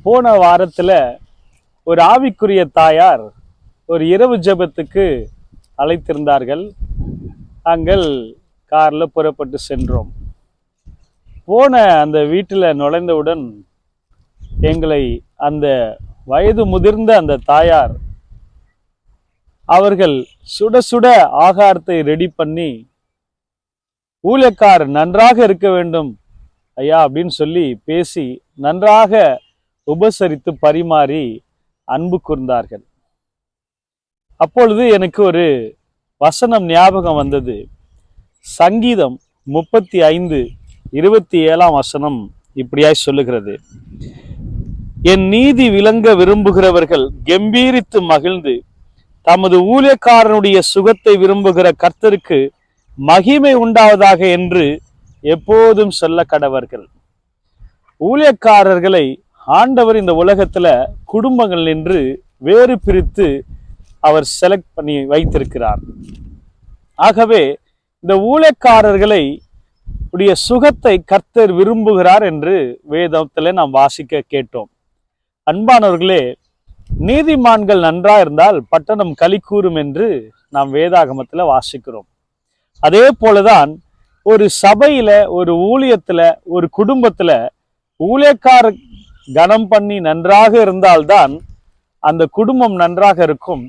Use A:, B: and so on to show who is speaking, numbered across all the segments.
A: போன வாரத்துல ஒரு ஆவிக்குரிய தாயார் ஒரு இரவு ஜெபத்துக்கு அழைத்திருந்தார்கள். நாங்கள் கார்ல புறப்பட்டு சென்றோம். போன அந்த வீட்டில் நுழைந்தவுடன் எங்களை அந்த வயது முதிர்ந்த அந்த தாயார் அவர்கள் சுட சுட ஆகாரத்தை ரெடி பண்ணி, ஊழியக்காரர் நன்றாக இருக்க வேண்டும் ஐயா அப்படின்னு சொல்லி பேசி நன்றாக உபசரித்து பரிமாறி அன்பு கூர்ந்தார்கள். அப்பொழுது எனக்கு ஒரு வசனம் ஞாபகம் வந்தது. சங்கீதம் 35:27 இப்படியாய் சொல்லுகிறது, என் நீதி விளங்க விரும்புகிறவர்கள் கெம்பீரித்து மகிழ்ந்து தமது ஊழியக்காரனுடைய சுகத்தை விரும்புகிற கர்த்தருக்கு மகிமை உண்டாவதாக என்று எப்போதும் சொல்ல கடவர்கள். ஊழியக்காரர்களை ஆண்டவர் இந்த உலகத்துல குடும்பங்கள் நின்று வேறு பிரித்து அவர் செலக்ட் பண்ணி வைத்திருக்கிறார். ஆகவே இந்த ஊழியக்காரர்களை உடைய சுகத்தை கர்த்தர் விரும்புகிறார் என்று வேதத்துல நாம் வாசிக்க கேட்டோம். அன்பானவர்களே, நீதிமான்கள் நன்றா இருந்தால் பட்டணம் களி கூறும் என்று நாம் வேதாகமத்துல வாசிக்கிறோம். அதே போலதான் ஒரு சபையில, ஒரு ஊழியத்துல, ஒரு குடும்பத்துல ஊழியக்கார கனம் பண்ணி நன்றாக இருந்தால்தான் அந்த குடும்பம் நன்றாக இருக்கும்,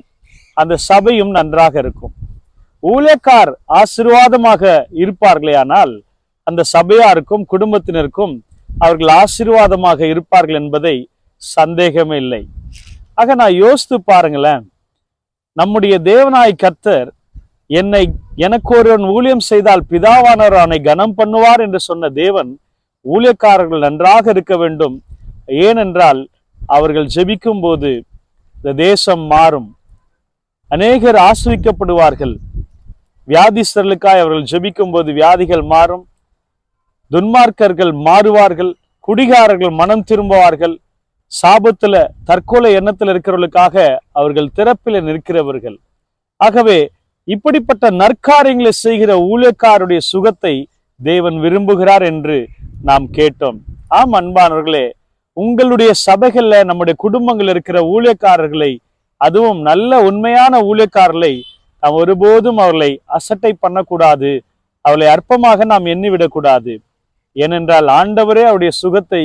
A: அந்த சபையும் நன்றாக இருக்கும். ஊழியக்கார் ஆசீர்வாதமாக இருப்பார்களே ஆனால் அந்த சபையாருக்கும் குடும்பத்தினருக்கும் அவர்கள் ஆசீர்வாதமாக இருப்பார்கள் என்பதை சந்தேகமே இல்லை. ஆக நான் யோசித்து பாருங்களேன், நம்முடைய தேவனாய் கர்த்தர் எனக்கு ஒருவன் ஊழியம் செய்தால் பிதாவானவர் அவனை கனம் பண்ணுவார் என்று சொன்ன தேவன் ஊழியக்காரர்கள் நன்றாக இருக்க வேண்டும். ஏனென்றால் அவர்கள் ஜெபிக்கும் போது இந்த தேசம் மாறும், அநேகர் ஆசிரிக்கப்படுவார்கள். வியாதிஸ்தர்களுக்காய் அவர்கள் ஜெபிக்கும் போது வியாதிகள் மாறும், துன்மார்க்கர்கள் மாறுவார்கள், குடிகாரர்கள் மனம் திரும்புவார்கள், சாபத்துல தற்கொலை எண்ணத்தில் இருக்கிறவர்களுக்காக அவர்கள் திறப்பில நிற்கிறவர்கள். ஆகவே இப்படிப்பட்ட நற்காரியங்களை செய்கிற ஊழியக்காருடைய சுகத்தை தேவன் விரும்புகிறார் என்று நாம் கேட்டோம். ஆம் அன்பானவர்களே, உங்களுடைய சபைகள்ல, நம்முடைய குடும்பங்கள் இருக்கிற ஊழியக்காரர்களை, அதுவும் நல்ல உண்மையான ஊழியக்காரர்களை நாம் ஒருபோதும் அவர்களை அசட்டை பண்ணக்கூடாது, அவர்களை அற்பமாக நாம் எண்ணிவிடக்கூடாது. ஏனென்றால் ஆண்டவரே அவருடைய சுகத்தை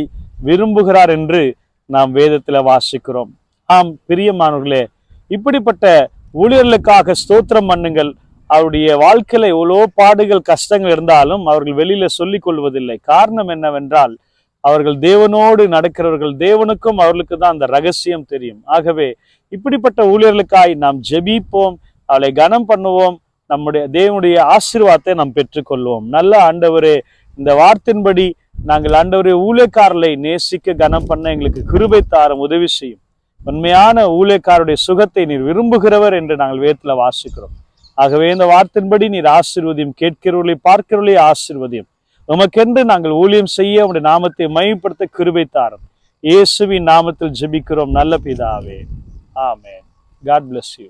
A: விரும்புகிறார் என்று நாம் வேதத்துல வாசிக்கிறோம். ஆம் பிரியமானவர்களே, இப்படிப்பட்ட ஊழியர்களுக்காக ஸ்தோத்திரம் பண்ணுங்கள். அவருடைய வாழ்க்கையில எவ்வளோ பாடுகள் கஷ்டங்கள் இருந்தாலும் அவர்கள் வெளியில சொல்லிக் கொள்வதில்லை. காரணம் என்னவென்றால் அவர்கள் தேவனோடு நடக்கிறவர்கள், தேவனுக்கும் அவர்களுக்கு தான் அந்த ரகசியம் தெரியும். ஆகவே இப்படிப்பட்ட ஊழியர்களுக்காய் நாம் ஜெபிப்போம், அவளை கனம் பண்ணுவோம், நம்முடைய தேவனுடைய ஆசீர்வாதத்தை நாம் பெற்றுக்கொள்வோம். நல்ல ஆண்டவரே, இந்த வார்த்தையின்படி நாங்கள் ஆண்டவரே ஊழியக்காரர்களை நேசிக்க கனம் பண்ண எங்களுக்கு கிருபை தாரும், உதவி செய்யும். உண்மையான ஊழியக்காரருடைய சுகத்தை நீர் விரும்புகிறவர் என்று நாங்கள் வேதத்துல வாசிக்கிறோம். ஆகவே இந்த வார்த்தையின்படி நீர் ஆசீர்வதியும், கேட்கிறவர்களை பார்க்கிறவர்களை ஆசீர்வதியும். உமக்கென்று நாங்கள் ஊழியம் செய்ய உடைய நாமத்தை மையப்படுத்த கிருபை தாரும். இயேசுவின் நாமத்தில் ஜெபிக்கிறோம் நல்ல பிதாவே, ஆமென். God bless you.